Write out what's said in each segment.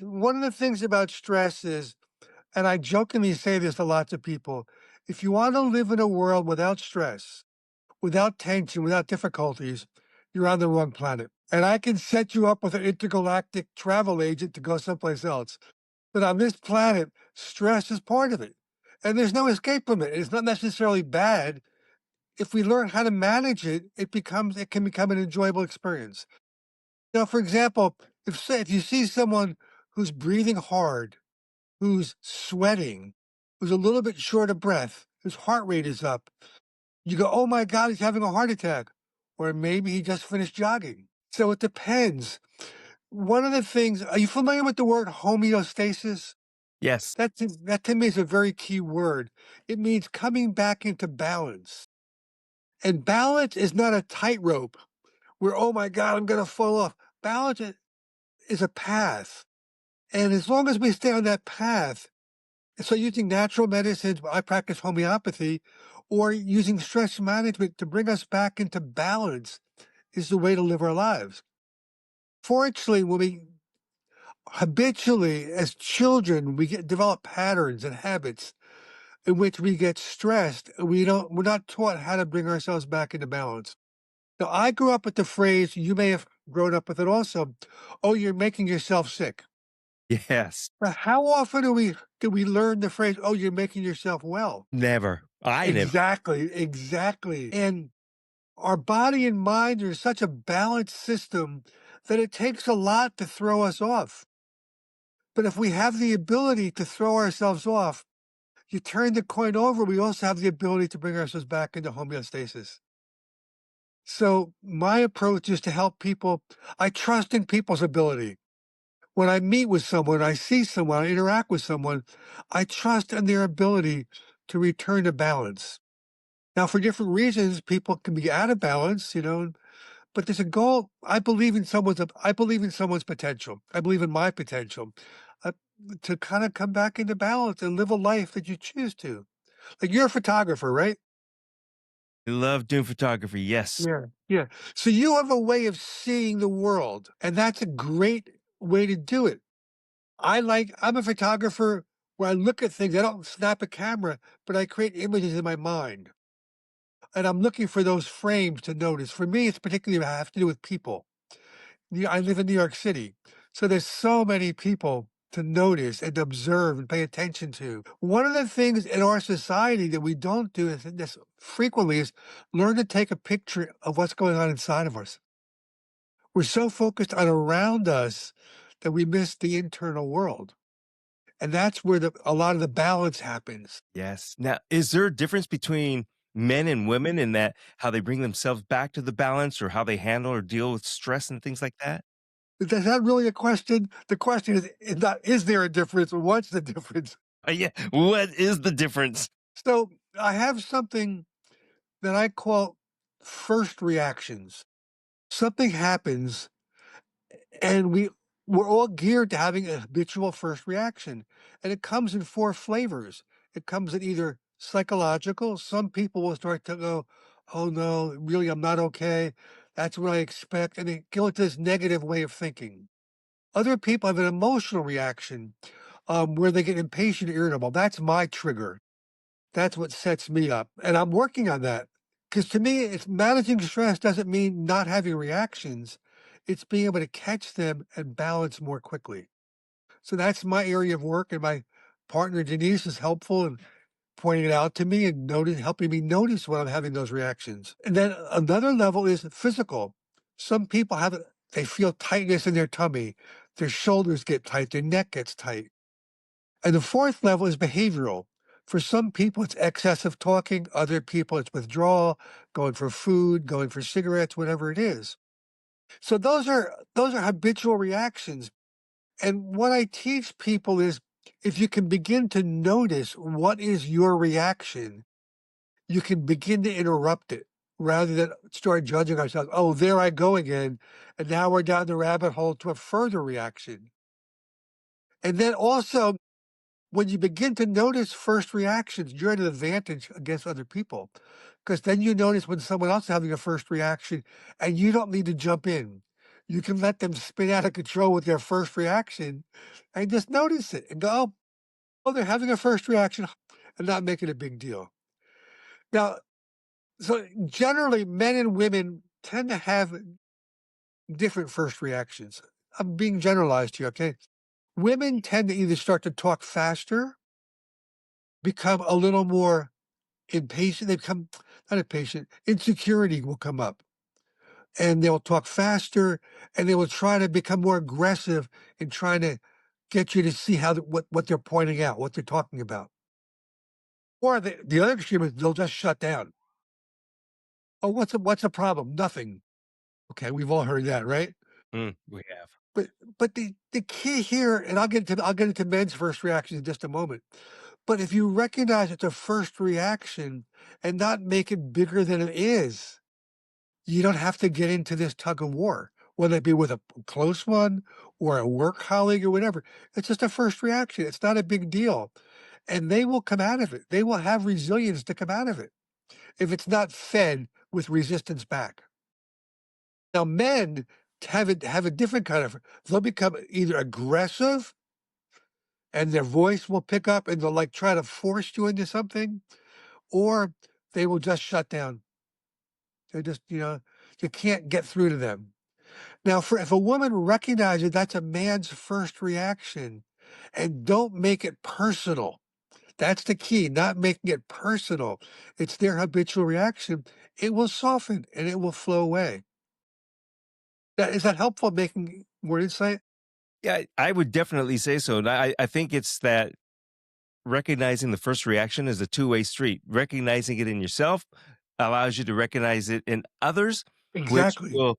One of the things about stress is, and I jokingly say this to lots of people, if you want to live in a world without stress, without tension, without difficulties, you're on the wrong planet. And I can set you up with an intergalactic travel agent to go someplace else. But on this planet, stress is part of it. And there's no escape from it. It's not necessarily bad. If we learn how to manage it, it can become an enjoyable experience. Now, for example, if you see someone who's breathing hard, who's sweating, who's a little bit short of breath, whose heart rate is up, you go, "Oh my god, he's having a heart attack," or maybe he just finished jogging. So it depends. One of the things, are you familiar with the word homeostasis? Yes. That to me is a very key word. It means coming back into balance. And balance is not a tightrope where, "Oh my god, I'm gonna fall off." Balance is a path. And as long as we stay on that path, so using natural medicines, I practice homeopathy, or using stress management to bring us back into balance is the way to live our lives. Fortunately, when we habitually, as children, develop patterns and habits in which we get stressed, and we're not taught how to bring ourselves back into balance. Now, I grew up with the phrase, you may have grown up with it also, "Oh, you're making yourself sick." Yes. Now, how often do we learn the phrase, "Oh, you're making yourself well"? Never. I never. Exactly, exactly. And our body and mind are such a balanced system that it takes a lot to throw us off. But if we have the ability to throw ourselves off, you turn the coin over, we also have the ability to bring ourselves back into homeostasis. So my approach is to help people. I trust in people's ability. When I meet with someone, I see someone, I interact with someone, I trust in their ability to return to balance. Now, for different reasons, people can be out of balance, but there's a goal. I believe in someone's potential. I believe in my potential uh, to kind of come back into balance and live a life that you choose to. Like, you're a photographer, right? I love doing photography. Yes. Yeah. Yeah. So you have a way of seeing the world, and that's a great way to do it. I'm a photographer where I look at things. I don't snap a camera, but I create images in my mind. And I'm looking for those frames to notice. For me, it's particularly have to do with people. I live in New York City, so there's so many people to notice and observe and pay attention to. One of the things in our society that we don't do this frequently is learn to take a picture of what's going on inside of us. We're so focused on around us that we miss the internal world. And that's where a lot of the balance happens. Yes. Now, is there a difference between men and women in that how they bring themselves back to the balance or how they handle or deal with stress and things like that? Is that really a question? The question is there a difference? What's the difference? Yeah. What is the difference? So I have something that I call first reactions. Something happens and we're all geared to having a habitual first reaction. And it comes in four flavors. It comes in either psychological. Some people will start to go, "Oh no, really, I'm not okay. That's what I expect." And they go into this negative way of thinking. Other people have an emotional reaction where they get impatient, irritable. That's my trigger. That's what sets me up. And I'm working on that. Because to me, it's managing stress doesn't mean not having reactions. It's being able to catch them and balance more quickly. So that's my area of work. And my partner, Denise, is helpful in pointing it out to me and helping me notice when I'm having those reactions. And then another level is physical. Some people they feel tightness in their tummy, their shoulders get tight, their neck gets tight. And the fourth level is behavioral. For some people, it's excessive talking. Other people, it's withdrawal, going for food, going for cigarettes, whatever it is. So those are habitual reactions. And what I teach people is if you can begin to notice what is your reaction, you can begin to interrupt it rather than start judging ourselves. Oh, there I go again. And now we're down the rabbit hole to a further reaction. And then also, when you begin to notice first reactions, you're at an advantage against other people because then you notice when someone else is having a first reaction and you don't need to jump in. You can let them spin out of control with their first reaction and just notice it and go, oh, they're having a first reaction and not make it a big deal. Now, so generally, men and women tend to have different first reactions. I'm being generalized here, okay? Women tend to either start to talk faster, become a little more impatient. They become not impatient, insecurity will come up and they'll talk faster and they will try to become more aggressive in trying to get you to see how what they're pointing out, what they're talking about. Or the other extreme is they'll just shut down. Oh, what's the problem? Nothing. Okay, we've all heard that, right? We have. But the key here, and I'll get into men's first reactions in just a moment. But if you recognize it's a first reaction and not make it bigger than it is, you don't have to get into this tug of war, whether it be with a close one or a work colleague or whatever. It's just a first reaction. It's not a big deal. And they will come out of it. They will have resilience to come out of it if it's not fed with resistance back. Now, men have a different kind of, they'll become either aggressive and their voice will pick up and they'll like try to force you into something, or they will just shut down. They just, you can't get through to them. Now, if a woman recognizes that's a man's first reaction and don't make it personal, that's the key, not making it personal. It's their habitual reaction. It will soften and it will flow away. Is that helpful making more insight? Yeah, I would definitely say so. And I think it's that recognizing the first reaction is a two-way street. Recognizing it in yourself allows you to recognize it in others, which Exactly. will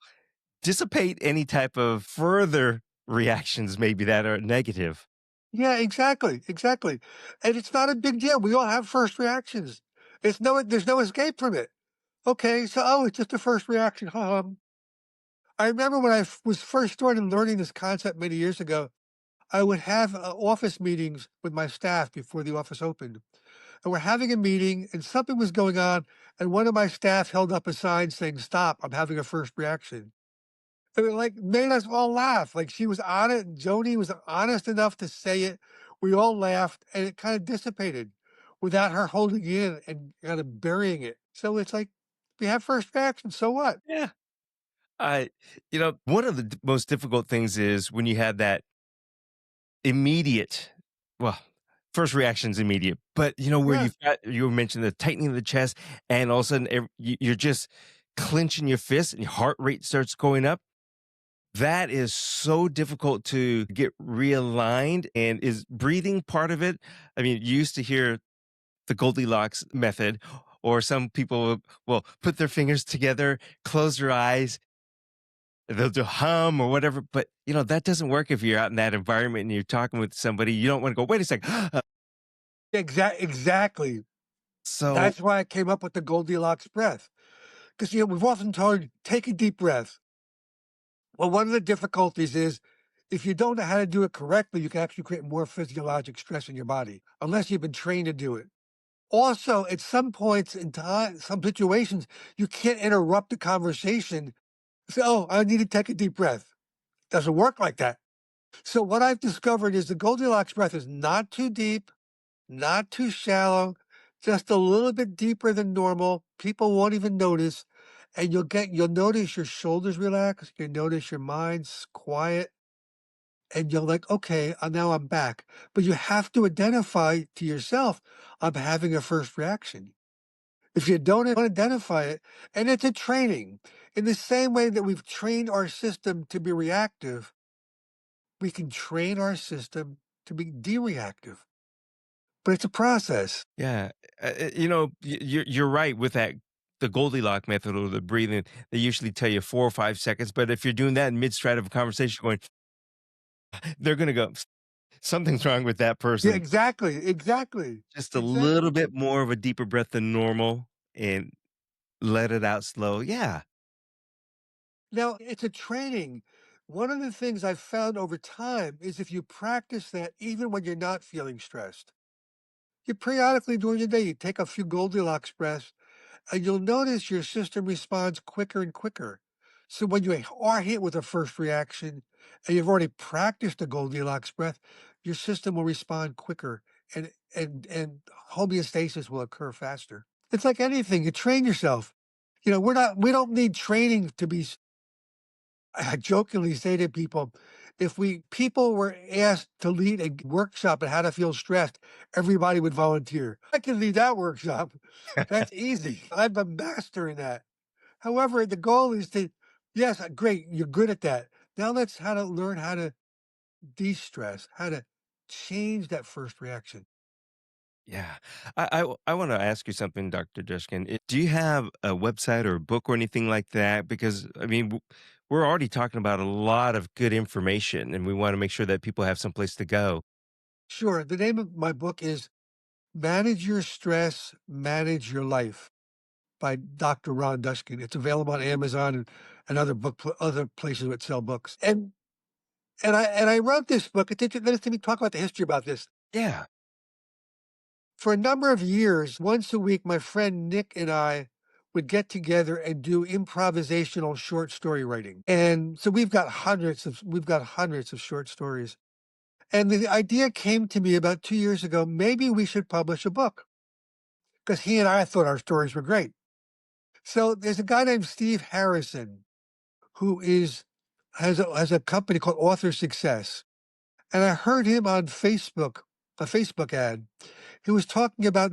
dissipate any type of further reactions maybe that are negative. Yeah, exactly, exactly. And it's not a big deal. We all have first reactions. There's no escape from it. Okay, so it's just a first reaction. I remember when was first started learning this concept many years ago. I would have office meetings with my staff before the office opened, and we're having a meeting, and something was going on, and one of my staff held up a sign saying, "Stop! I'm having a first reaction." And it, like, made us all laugh, like, she was on it, and Joni was honest enough to say it. We all laughed, and it kinda dissipated without her holding it in and kinda burying it. So it's like, we have first reactions, so what? Yeah. I one of the most difficult things is when you have that immediate, well, first reaction's immediate, but where Yeah, you mentioned the tightening of the chest, and all of a sudden you're just clenching your fist and your heart rate starts going up. That is so difficult to get realigned. And is breathing part of it? I mean, you used to hear the Goldilocks method, or some people will put their fingers together, close their eyes, they'll do hum or whatever. But that doesn't work if you're out in that environment and you're talking with somebody. You don't want to go, wait a second. exactly. So That's why I came up with the Goldilocks breath. Because, we've often told you, take a deep breath. Well, one of the difficulties is if you don't know how to do it correctly, you can actually create more physiologic stress in your body, unless you've been trained to do it. Also, at some points in time, some situations, you can't interrupt the conversation. Say, oh, I need to take a deep breath. Doesn't work like that. So what I've discovered is the Goldilocks breath is not too deep, not too shallow, just a little bit deeper than normal. People won't even notice. And you'll notice your shoulders relax, you'll notice your mind's quiet, and you're like, okay, now I'm back. But you have to identify to yourself, I'm having a first reaction. If you don't identify it, and it's a training, in the same way that we've trained our system to be reactive, we can train our system to be de-reactive. But it's a process. yeah, you're right with that. The Goldilocks method or the breathing, they usually tell you 4 or 5 seconds. But if you're doing that in mid stride of a conversation, going, they're going to go, something's wrong with that Yeah, person. exactly, exactly, Just a little exactly. bit more of a deeper breath than normal and let it out slow. Yeah. Now, it's a training. One of the things I've found over time is if you practice that even when you're not feeling stressed, you periodically during the day, you take a few Goldilocks breaths, and you'll notice your system responds quicker and quicker. So when you are hit with a first reaction and you've already practiced the Goldilocks breath, your system will respond quicker and homeostasis will occur faster. It's like anything, you train yourself. We don't need training to be I jokingly say to people, if we people were asked to lead a workshop on how to feel stressed, everybody would volunteer. I can lead that workshop. That's easy. I'm a master in that. However, the goal is to, yes, great, you're good at that. Now let's how to learn how to de-stress, how to change that first reaction. Yeah. I want to ask you something, Dr. Dushkin. Do you have a website or a book or anything like that? Because, I mean, we're already talking about a lot of good information and we want to make sure that people have someplace to go. Sure. The name of my book is Manage Your Stress, Manage Your Life by Dr. Ron Dushkin. It's available on Amazon and other places that sell books. And I wrote this book. Let me talk about the history about this. Yeah. For a number of years, once a week, my friend Nick and I would get together and do improvisational short story writing. And so we've got hundreds of short stories. And the idea came to me about 2 years ago, maybe we should publish a book because he and I thought our stories were great. So there's a guy named Steve Harrison who has a company called Author Success. And I heard him on Facebook, a Facebook ad. He was talking about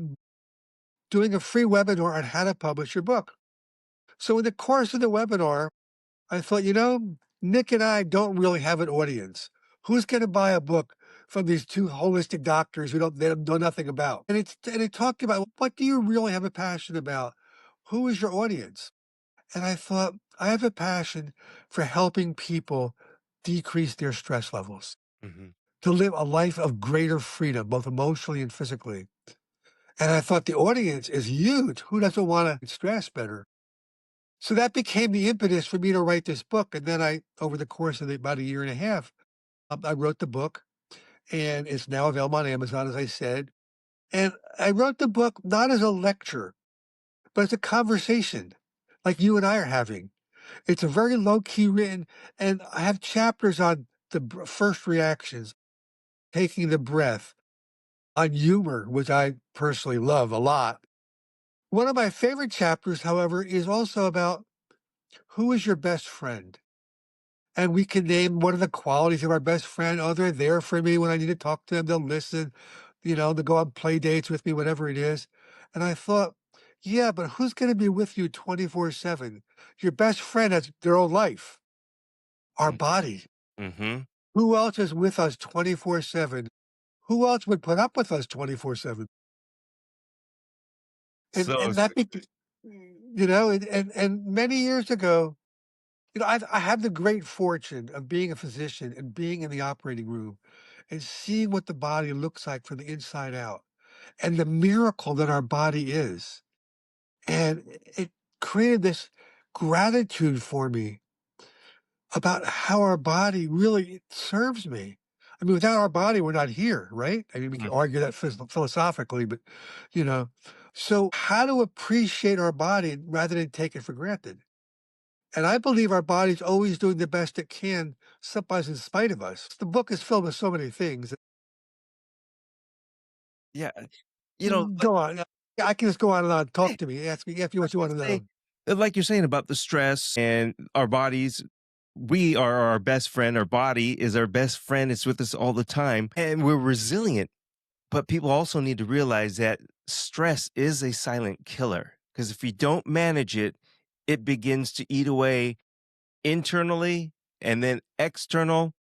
doing a free webinar on how to publish your book. So in the course of the webinar, I thought, Nick and I don't really have an audience. Who's going to buy a book from these two holistic doctors they don't know nothing about? And it talked about what do you really have a passion about? Who is your audience? And I thought, I have a passion for helping people decrease their stress levels, Hmm. to live a life of greater freedom, both emotionally and physically. And I thought the audience is huge. Who doesn't want to stress better? So that became the impetus for me to write this book. And then over the course of about a year and a half, I wrote the book and it's now available on Amazon, as I said. And I wrote the book not as a lecture, but as a conversation like you and I are having. It's a very low key written, and I have chapters on the first reactions, taking the breath, on humor, which I personally love a lot. One of my favorite chapters, however, is also about who is your best friend? And we can name what are the qualities of our best friend. Oh, they're there for me when I need to talk to them. They'll listen, they'll go on play dates with me, whatever it is. And I thought, yeah, but who's going to be with you 24/7? Your best friend has their own life, our body. Hmm. Who else is with us 24/7? Who else would put up with us 24/7? And So, and that bec and many years ago, I have the great fortune of being a physician and being in the operating room and seeing what the body looks like from the inside out and the miracle that our body is. And it created this gratitude for me about how our body really serves me. I mean, without our body, we're not here, right? I mean, we can argue that philosophically, but you know, so how to appreciate our body rather than take it for granted. And I believe our body's always doing the best it can, sometimes in spite of us. The book is filled with so many things. yeah, like, Go on. I can just go on and on. Talk to me. Ask me I what was you gonna want to say, know. like you're saying about the stress and our bodies, we are our best friend. Our body is our best friend. It's with us all the time, and we're resilient. But people also need to realize that stress is a silent killer because if you don't manage it, it begins to eat away internally and then external.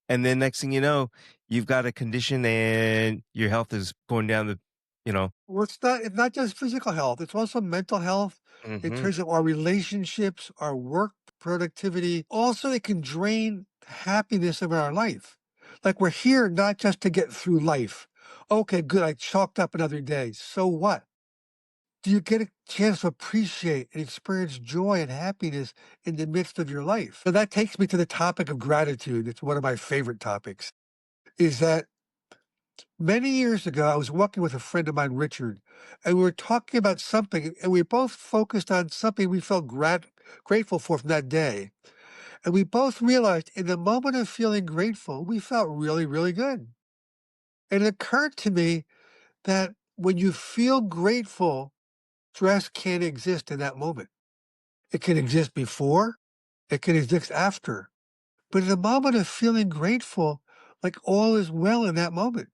And then next thing you know, you've got a condition and your health is going down you know. Well, it's not just physical health, it's also mental health in Hmm. terms of our relationships, our work productivity. Also, it can drain happiness of our life. Like we're here not just to get through life. Okay, good. I chalked up another day. So what? Do you get a chance to appreciate and experience joy and happiness in the midst of your life? So that takes me to the topic of gratitude. It's one of my favorite topics. Is that Many years ago, I was walking with a friend of mine, Richard, and we were talking about something, and we both focused on something we felt grateful for from that day. And we both realized in the moment of feeling grateful, we felt really, really good. And it occurred to me that when you feel grateful, stress can't exist in that moment. It can exist before, it can exist after. But in the moment of feeling grateful, like all is well in that moment.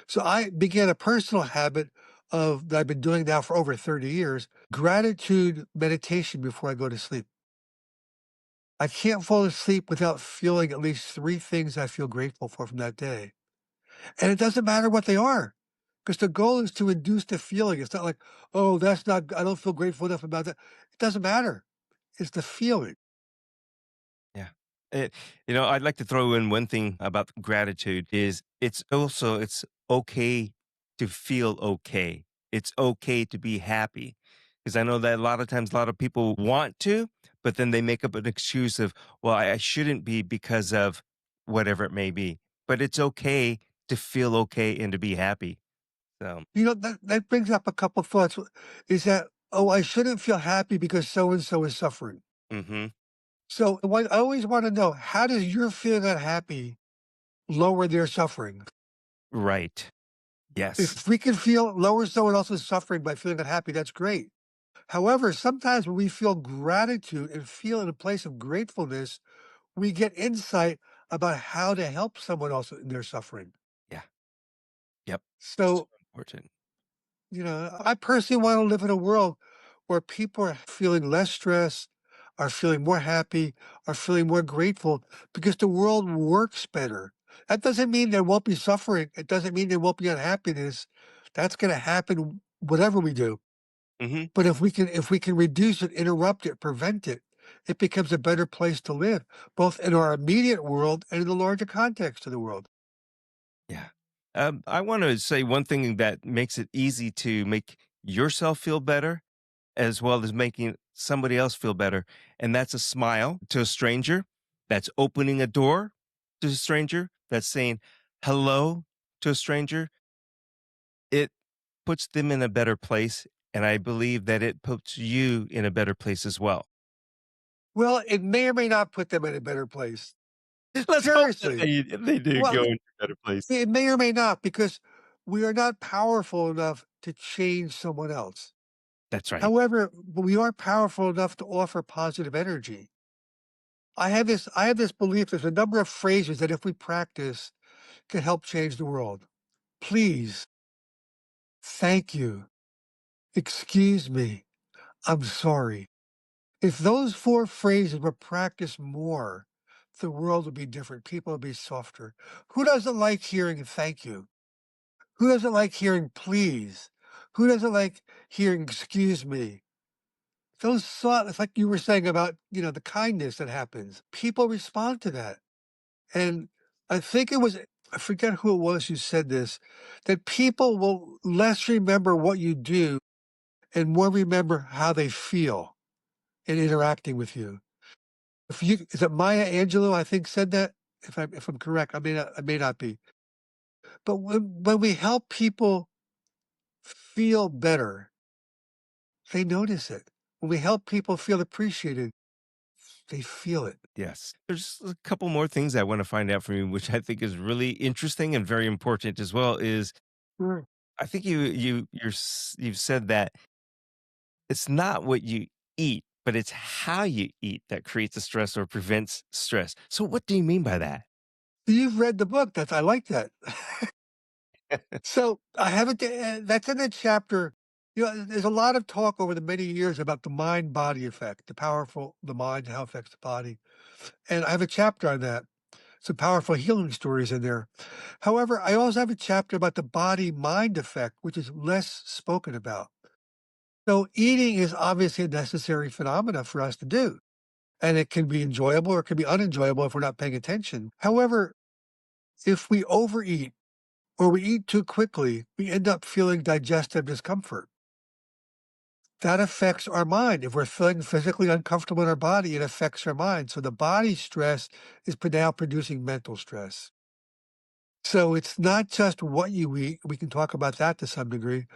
So I began a personal habit of that I've been doing now for over 30 years, gratitude meditation before I go to sleep. I can't fall asleep without feeling at least 3 things I feel grateful for from that day. And it doesn't matter what they are, because the goal is to induce the feeling. It's not like, "Oh, that's not I don't feel grateful enough about that." It doesn't matter. It's the feeling. Yeah. It, I'd like to throw in one thing about gratitude is it's okay to feel okay. It's okay to be happy. Because I know that a lot of times a lot of people want to, but then they make up an excuse of, well, I shouldn't be because of whatever it may be. But it's okay to feel okay and to be happy. So, That brings up a couple thoughts, is that, "Oh, I shouldn't feel happy because so and so is suffering." hmm So, what I always wanna know, how does your feeling unhappy lower their suffering? right. Yes. If we can feel lower someone else's suffering by feeling unhappy, that's great. However, sometimes when we feel gratitude and feel in a place of gratefulness, we get insight about how to help someone else in their suffering. Yeah. Yep. So So, important. I personally want to live in a world where people are feeling less stress, are feeling more happy, are feeling more grateful because the world works better. That doesn't mean there won't be suffering. It doesn't mean there won't be unhappiness. That's going to happen whatever we do. hmm But if we can reduce it, interrupt it, prevent it, it becomes a better place to live, both in our immediate world and in the larger context of the world. Yeah. I want to say one thing that makes it easy to make yourself feel better as well as making somebody else feel better. And that's a smile to a stranger. That's opening a door to a stranger. That's saying hello to a stranger. It puts them in a better place. And I believe that it puts you in a better place as well. Well, it may or may not put them in a better place. Let's hope that Seriously. they do Well, go into a better place. it may or may not, because we are not powerful enough to change someone else. That's right. However, we are powerful enough to offer positive energy. I have this belief there's a number of phrases that if we practice can help change the world. Please, thank you, excuse me, I'm sorry. If those 4 phrases were practiced more, the world would be different. People would be softer. Who doesn't like hearing thank you? Who doesn't like hearing please? Who doesn't like hearing excuse me? Those thoughts, it's like you were saying about, the kindness that happens. People respond to that. And I think I forget who it was who said this, that people will less remember what you do and more remember how they feel in interacting with you. Is it Maya Angelou, I think, said that? If I'm correct, I may not be. But when we help people feel better, they notice it. When we help people feel appreciated, they feel it. Yes. There's a couple more things I want to find out from you, which I think is really interesting and very important as well. Is Sure. I think you've said that it's not what you eat, but it's how you eat that creates the stress or prevents stress. So what do you mean by that? You've read the book. I like that. So I haven't. That's in the chapter. There's a lot of talk over the many years about the mind-body effect, the mind, how it affects the body, and I have a chapter on that. Some powerful healing stories in there. However, I also have a chapter about the body-mind effect, which is less spoken about. So eating is obviously a necessary phenomena for us to do, and it can be enjoyable or it can be unenjoyable if we're not paying attention. However, if we overeat or we eat too quickly, we end up feeling digestive discomfort. That affects our mind. If we're feeling physically uncomfortable in our body, it affects our mind. So the body stress is now producing mental stress. So it's not just what you eat. We can talk about that to some degree,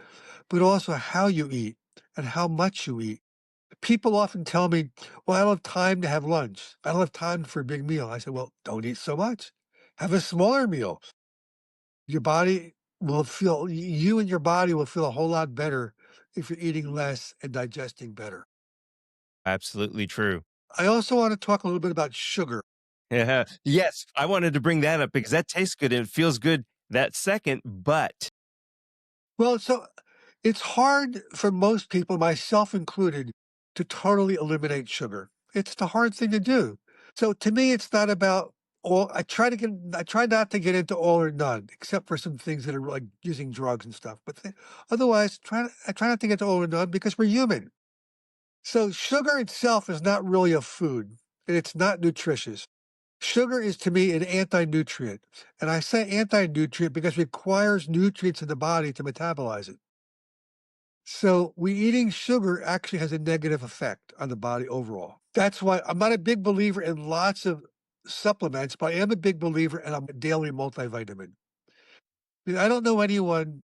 but also how you eat and how much you eat. People often tell me, well, I don't have time to have lunch. I don't have time for a big meal. I said, well, don't eat so much. Have a smaller meal. Your body will feel, you and your body will feel a whole lot better if you're eating less and digesting better. Absolutely true. I also want to talk a little bit about sugar. Yeah. Yes, I wanted to bring that up because that tastes good and it feels good that second, but Well, so it's hard for most people, myself included, to totally eliminate sugar. It's the hard thing to do. So to me, it's not about all. I try not to get into all or none, except for some things that are like using drugs and stuff. But otherwise, I try not to get to all or none because we're human. So sugar itself is not really a food, and it's not nutritious. Sugar is to me an anti-nutrient. And I say anti-nutrient because it requires nutrients in the body to metabolize it. So we eating sugar actually has a negative effect on the body overall. That's why I'm not a big believer in lots of supplements, but I am a big believer in a daily multivitamin. I don't know anyone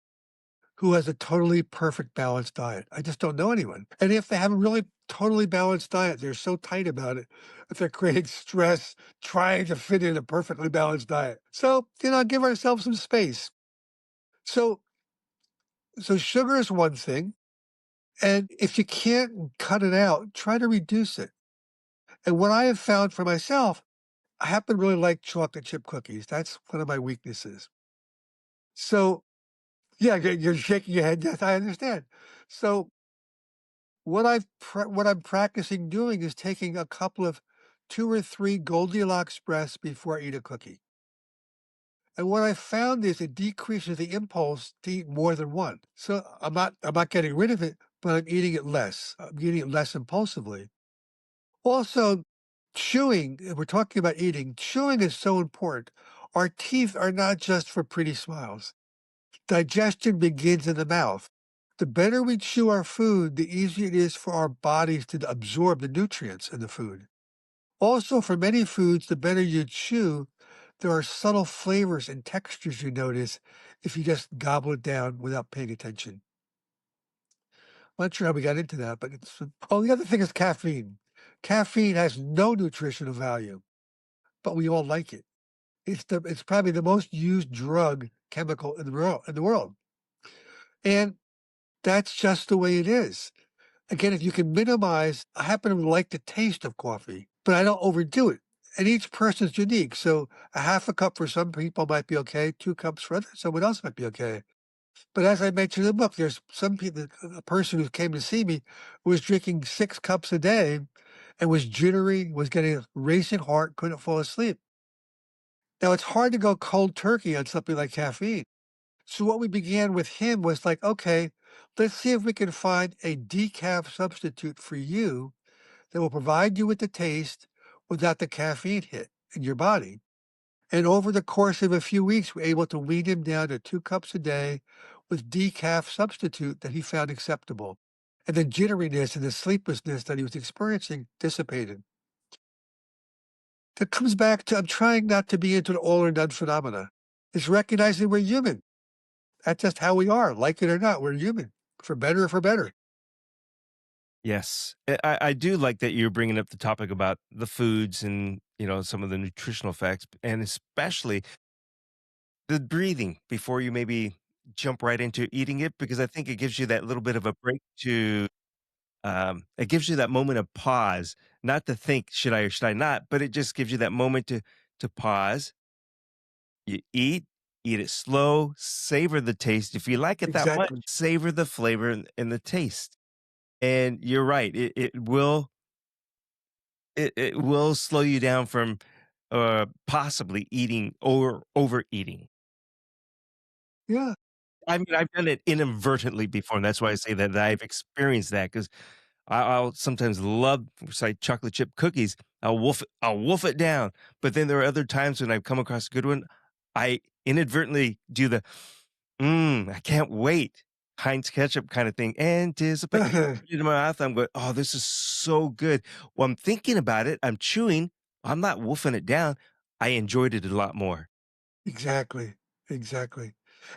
who has a totally perfect balanced diet. I just don't know anyone. And if they have a really totally balanced diet, they're so tight about it that they're creating stress trying to fit in a perfectly balanced diet. So, give ourselves some space. So, so sugar is one thing. And if you can't cut it out, try to reduce it. And what I have found for myself, I happen to really like chocolate chip cookies. That's one of my weaknesses. So, yeah, you're shaking your head. Yes, I understand. So, what I'm practicing doing is taking a couple of 2 or 3 Goldilocks breaths before I eat a cookie. And what I found is it decreases the impulse to eat more than one. So I'm not getting rid of it, but I'm eating it less. I'm eating it less impulsively. Also, chewing, if we're talking about eating, chewing is so important. Our teeth are not just for pretty smiles. Digestion begins in the mouth. The better we chew our food, the easier it is for our bodies to absorb the nutrients in the food. Also, for many foods, the better you chew, there are subtle flavors and textures you notice if you just gobble it down without paying attention. I'm not sure how we got into that, but it's oh, the other thing is caffeine. Caffeine has no nutritional value, but we all like it. It's probably the most used drug chemical in the world. And that's just the way it is. Again, if you can minimize I happen to like the taste of coffee, but I don't overdo it. And each person's unique. So a half a cup for some people might be okay, 2 cups for others, someone else might be okay. But as I mentioned in the book, there's some people a person who came to see me was drinking 6 cups a day and was jittery, was getting a racing heart, couldn't fall asleep. Now it's hard to go cold turkey on something like caffeine. So what we began with him was like, okay, let's see if we can find a decaf substitute for you that will provide you with the taste without the caffeine hit in your body. And over the course of a few weeks, we're able to wean him down to 2 cups a day with decaf substitute that he found acceptable. And the jitteriness and the sleeplessness that he was experiencing dissipated. That comes back to I'm trying not to be into an all or none phenomena. It's recognizing we're human. That's just how we are, like it or not, we're human, for better or for better. yes, I do like that you're bringing up the topic about the foods and, some of the nutritional facts, and especially the breathing before you maybe jump right into eating it, because I think it gives you that little bit of a break to, it gives you that moment of pause, not to think, should I or should I not? But it just gives you that moment to pause. You eat it slow, savor the taste. If you like it that much, Exactly. savor the flavor and the taste. And you're right, it will slow you down from, possibly eating or overeating. Yeah, I mean, I've done it inadvertently before, and that's why I say that I've experienced that 'cause I'll sometimes love, say, chocolate chip cookies. I'll wolf it down, but then there are other times when I've come across a good one, I inadvertently do the, I can't wait," Heinz ketchup kinda thing, anticipate put it in my mouth, I'm going, "Oh, this is so good." Well, I'm thinking about it, I'm chewing, I'm not wolfing it down, I enjoyed it a lot more. exactly. exactly.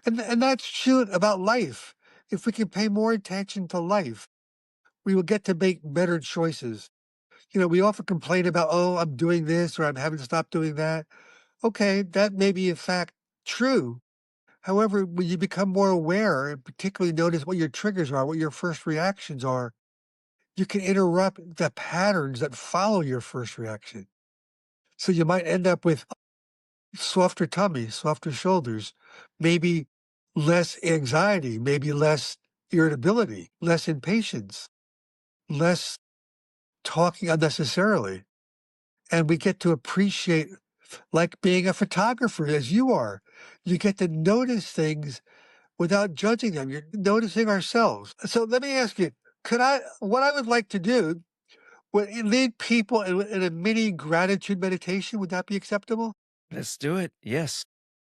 And that's true about life. If we can pay more attention to life, we will get to make better choices. We often complain about, oh, I'm doing this or I'm having to stop doing that. Okay, that may be in fact true. However, when you become more aware and particularly notice what your triggers are, what your first reactions are, you can interrupt the patterns that follow your first reaction. So you might end up with softer tummy, softer shoulders, maybe less anxiety, maybe less irritability, less impatience, less talking unnecessarily. And we get to appreciate, like being a photographer as you are. You get to notice things without judging them. You're noticing ourselves. So let me ask you, what I would like to do, would it lead people in a mini gratitude meditation? Would that be acceptable? Let's do it. Yes.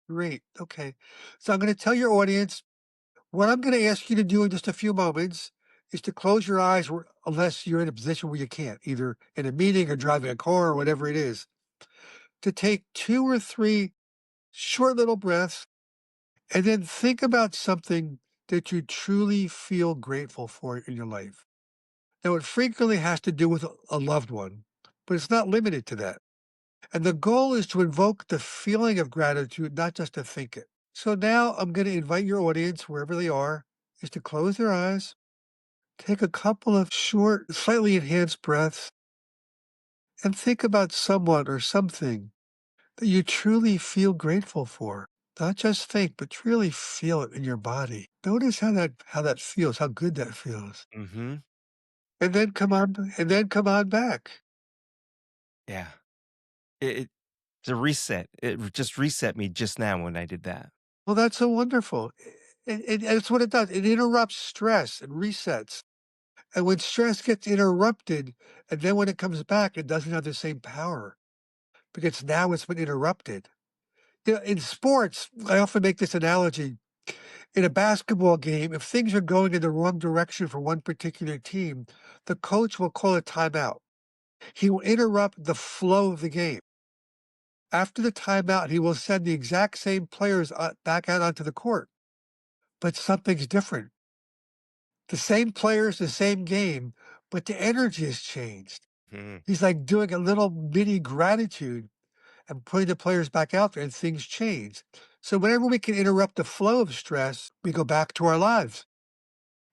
Great. Okay. So I'm going to tell your audience what I'm going to ask you to do in just a few moments is to close your eyes unless you're in a position where you can't, either in a meeting or driving a car or whatever it is, to take 2 or 3 short little breaths and then think about something that you truly feel grateful for in your life. Now, it frequently has to do with a loved one, but it's not limited to that. And the goal is to invoke the feeling of gratitude, not just to think it. So now I'm going to invite your audience, wherever they are, is to close their eyes, take a couple of short, slightly enhanced breaths, and think about someone or something that you truly feel grateful for. Not just think, but really feel it in your body. Notice how that feels, how good that feels. Hmm. And then come on back. Yeah. It's a reset. It just reset me just now when I did that. Well, that's so wonderful. And it's what it does. It interrupts stress and resets. And when stress gets interrupted, and then when it comes back, it doesn't have the same power because now it's been interrupted. In sports, I often make this analogy. In a basketball game, if things are going in the wrong direction for one particular team, the coach will call a timeout. He will interrupt the flow of the game. After the timeout, he will send the exact same players back out onto the court, but something's different. The same players, the same game, but the energy has changed. Mhm. He's like doing a little mini gratitude and putting the players back out there, and things change. So whenever we can interrupt the flow of stress, we go back to our lives,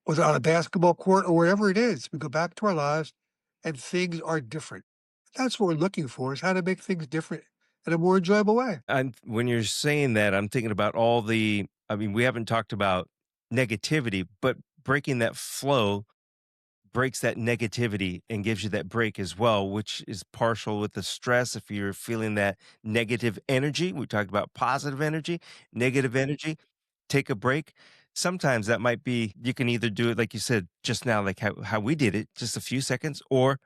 whether on a basketball court or wherever it is. We go back to our lives, and things are different. That's what we're looking for: is how to make things different in a more enjoyable way. And when you're saying that, I'm thinking about I mean, we haven't talked about negativity, but breaking that flow breaks that negativity and gives you that break as well, which is partial with the stress. If you're feeling that negative energy, we talked about positive energy, negative energy, take a break. Sometimes that might be, you can either do it like you said just now, like how we did it, just a few seconds, or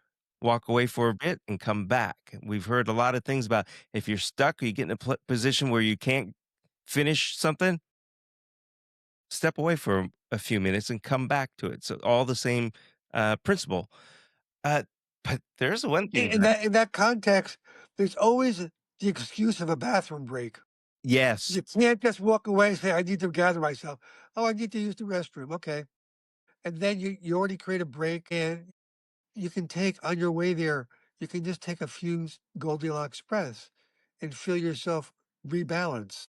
walk away for a bit and come back. We've heard a lot of things about if you're stuck or you get in a position where you can't finish something, step away for a few minutes and come back to it. So all the same principle. Uh, but there's one thing In that that context, there's always the excuse of a bathroom break. yes, You can't just walk away and say, "I need to gather myself." "Oh, I need to use the restroom." "Okay." And then you already create a break, and you can take on your way there, you can just take a few Goldilocks breaths and feel yourself rebalance.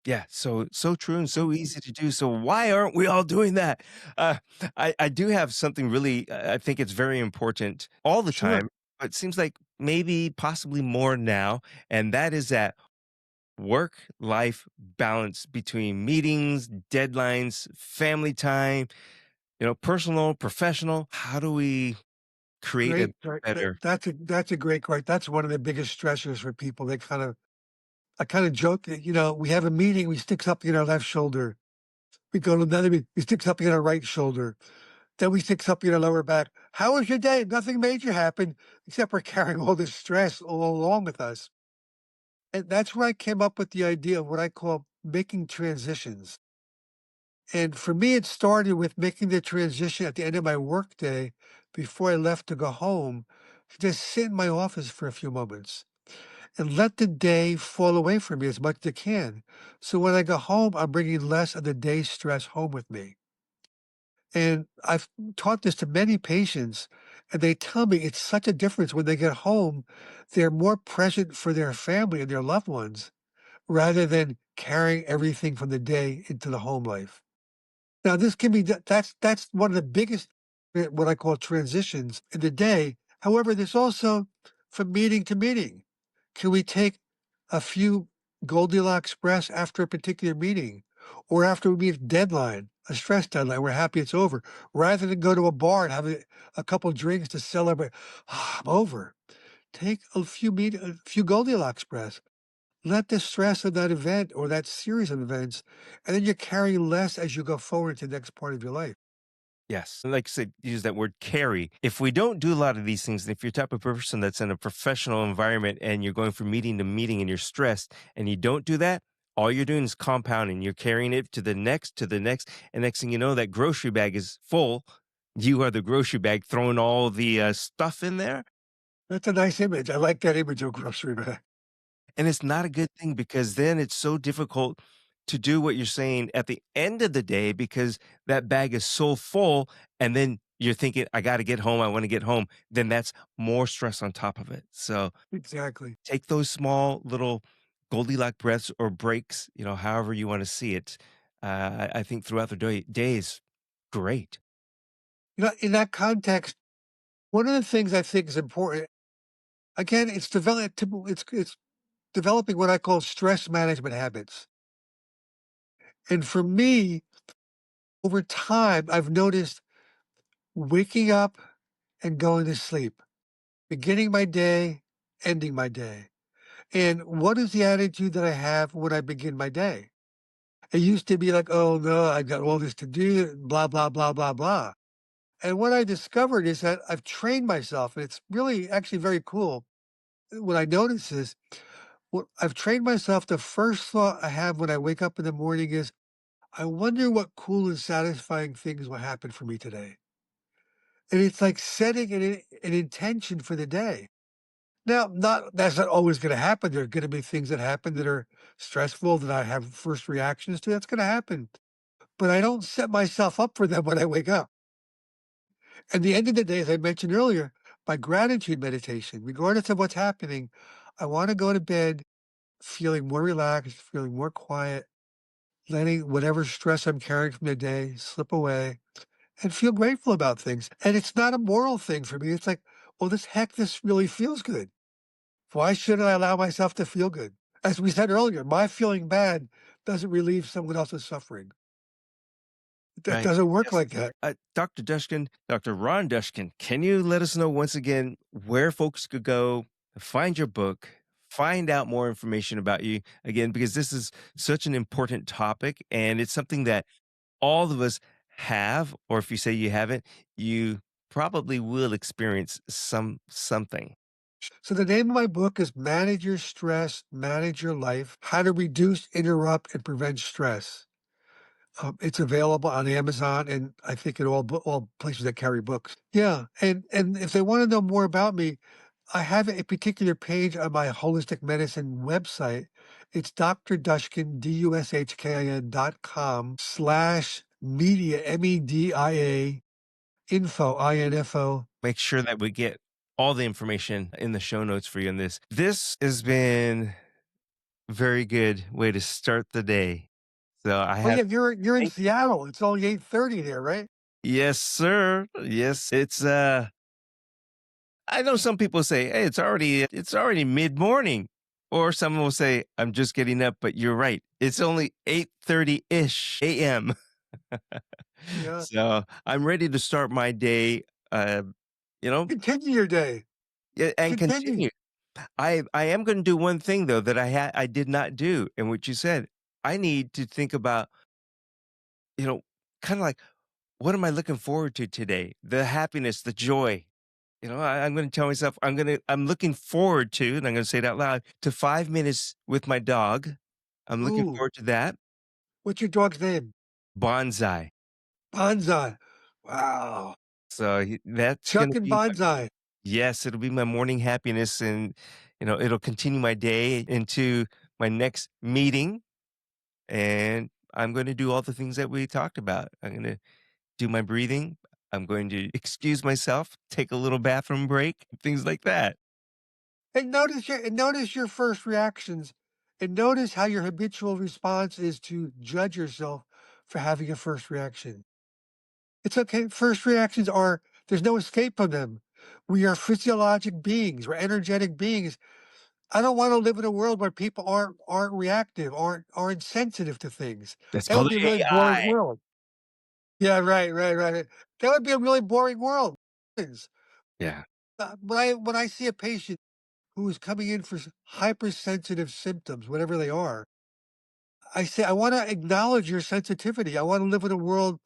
yeah, so true and so easy to do. So why aren't we all doing that? Uh, I do have something really. I think it's very important all the Sure. time, but it seems like maybe possibly more now, and that is that work life balance between meetings, deadlines, family time, personal, professional. How do we create a Great. Right. better? That's a great question. That's one of the biggest stressors for people. I kind of joke that, we have a meeting, we stick something in our left shoulder. We go to another meeting, we stick something in our right shoulder. Then we stick something in our lower back. How was your day? Nothing major happened, except we're carrying all this stress all along with us. And that's where I came up with the idea of what I call making transitions. And for me, it started with making the transition at the end of my workday before I left to go home, to just sit in my office for a few moments and let the day fall away from me as much as it can. So when I go home, I'm bringing less of the day's stress home with me. And I've taught this to many patients, and they tell me it's such a difference when they get home. They're more present for their family and their loved ones rather than carrying everything from the day into the home life. Now, this can be that's one of the biggest, what I call transitions in the day. However, there's also from meeting to meeting. Can we take a few Goldilocks breaths after a particular meeting or after we meet a deadline, a stress deadline? We're happy it's over, rather than go to a bar and have a couple drinks to celebrate. "Ah, I'm over. Take a few Goldilocks breaths. Let the stress of that event or that series of events, and then you're carrying less as you go forward to the next part of your life. Yes. Like I said, use that word carry. If we don't do a lot of these things, and if you're the type of person that's in a professional environment and you're going from meeting to meeting and you're stressed and you don't do that, all you're doing is compounding. You're carrying it to the next. And next thing you know, that grocery bag is full. You are the grocery bag throwing all the stuff in there. That's a nice image. I like that image of grocery bag. And it's not a good thing because then it's so difficult to do what you're saying at the end of the day because that bag is so full. And then you're thinking, I got to get home. I want to get home. Then that's more stress on top of it. So Exactly. take those small little Goldilocks breaths or breaks, however you want to see it. I think throughout the day is great. In that context, one of the things I think is important, again, it's developing what I call stress management habits. And for me, over time, I've noticed waking up and going to sleep, beginning my day, ending my day. And what is the attitude that I have when I begin my day? It used to be like, "Oh, no, I've got all this to do, blah, blah, blah, blah, blah." And what I discovered is that I've trained myself, and it's really actually very cool. What I notice is what I've trained myself, the first thought I have when I wake up in the morning is, "I wonder what cool and satisfying things will happen for me today." And it's like setting an intention for the day. Now, not that's not always gonna happen. There are gonna be things that happen that are stressful that I have first reactions to. That's gonna happen. But I don't set myself up for them when I wake up. At the end of the day, as I mentioned earlier, by gratitude meditation, regardless of what's happening, I want to go to bed feeling more relaxed, feeling more quiet, letting whatever stress I'm carrying from the day slip away and feel grateful about things. And it's not a moral thing for me. It's like, well, this really feels good. Why shouldn't I allow myself to feel good? As we said earlier, my feeling bad doesn't relieve someone else's suffering. That Right. doesn't work Yes. like that. Dr. Dushkin, Dr. Ron Dushkin, can you let us know once again where folks could go, find your book, find out more information about you again, because this is such an important topic and it's something that all of us have, or if you say you haven't, you probably will experience something. So the name of my book is Manage Your Stress, Manage Your Life: How to Reduce, Interrupt, and Prevent Stress. It's available on Amazon and I think in all places that carry books. Yeah, and if they want to know more about me, I have a particular page on my holistic medicine website. It's drdushkin, DUSHKIN.com/media, MEDIA, info, INFO. Make sure that we get all the information in the show notes for you in this. This has been very good way to start the day. So I Oh have yeah, you're in thank Seattle. It's only 8:30 there, right? yes, sir. Yes, it's I know some people say, "Hey, it's already mid-morning." Or some will say, "I'm just getting up," but you're right. It's only 8:30-ish AM. Yeah. So, I'm ready to start my day, uh, you know, Continue your day. and Continue. continue. I am gonna do one thing though that I did not do, and what you said. I need to think about, you know, kinda like, what am I looking forward to today? The happiness, the joy. I'm gonna tell myself I'm looking forward to, and I'm gonna say it out loud, to 5 minutes with my dog. I'm looking Ooh, forward to that. what's your dog's name? Bonsai. Bonsai. Wow. So, that's gonna Chuck and be my Bonsai. yes, it'll be my morning happiness, and It'll continue my day into my next meeting, and I'm going to do all the things that we talked about. I'm going to do my breathing. I'm going to excuse myself, take a little bathroom break, things like that. And notice your first reactions, and notice how your habitual response is to judge yourself for having a first reaction. It's okay. First reactions are there's no escape from them. We are physiologic beings. We're energetic beings. I don't want to live in a world where people aren't reactive, aren't sensitive to things. That's That would called be a really AI. boring world. Yeah, right. That would be a really boring world. Is, Yeah. when I see a patient who is coming in for hypersensitive symptoms, whatever they are, I say, I want to acknowledge your sensitivity. I want to live in a world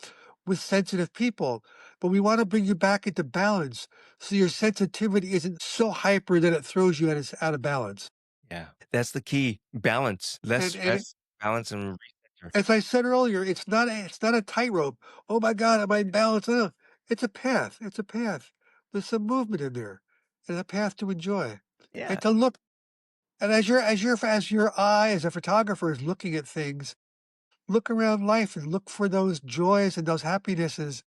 with sensitive people, but we want to bring you back into balance so your sensitivity isn't so hyper that it throws you out of balance. Yeah. That's the key. Balance, less And stress, balance and reset as I said earlier, it's not a tightrope. Oh my God, am I in balance? No, it's a path. It's a path. There's some movement in there, and a path to enjoy Yeah. and to look. And as your eye as a photographer is looking at things, look around life and look for those joys and those happinesses.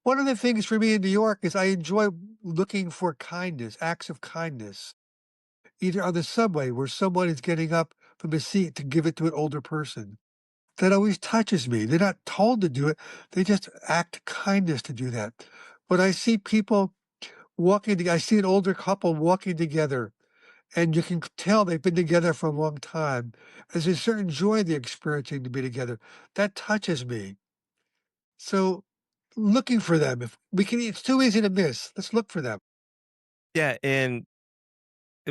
One of the things for me in New York is I enjoy looking for kindness, acts of kindness, either on the subway where someone is getting up from a seat to give it to an older person. That always touches me. They're not told to do it. They just act kindness to do that. When I see people I see an older couple walking together, and you can tell they've been together for a long time. There's a certain joy they're experiencing to be together. That touches me. So looking for them, if we can, it's too easy to miss. Let's look for them. Yeah. And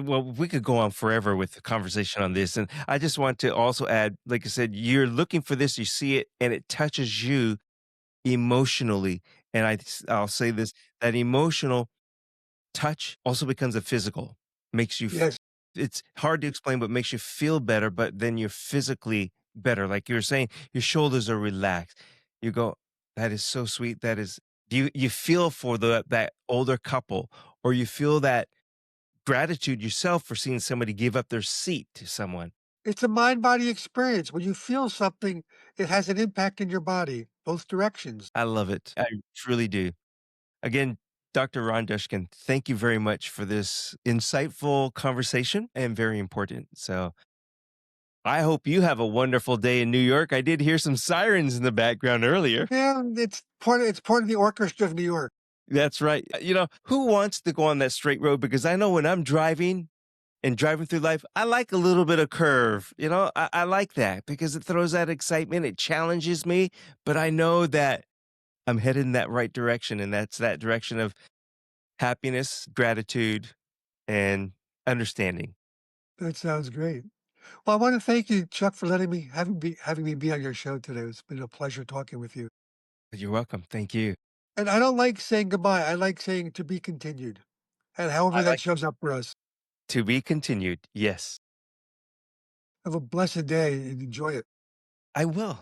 well, we could go on forever with the conversation on this. And I just want to also add, like I said, you're looking for this, you see it, and it touches you emotionally. And I'll say this, that emotional touch also becomes a physical, makes you, Yes, it's hard to explain, but makes you feel better, but then you're physically better. Like you were saying, your shoulders are relaxed. You go, that is so sweet. That is, you feel for that older couple, or you feel that gratitude yourself for seeing somebody give up their seat to someone. it's a mind body experience. When you feel something, it has an impact in your body, both directions. I love it. I truly do. Again, Dr. Ron Dushkin, thank you very much for this insightful conversation and very important. So I hope you have a wonderful day in New York. I did hear some sirens in the background earlier. Yeah, it's part of the orchestra of New York. That's right. Who wants to go on that straight road? Because I know when I'm driving and driving through life, I like a little bit of curve. I like that because it throws that excitement. It challenges me, but I know that I'm headed in that right direction. And that's that direction of happiness, gratitude, and understanding. That sounds great. Well, I want to thank you, Chuck, for having me be on your show today. It's been a pleasure talking with you. You're welcome. Thank you. And I don't like saying goodbye. I like saying to be continued, and however I that like shows up for us. to be continued. Yes, Have a blessed day and enjoy it. I will.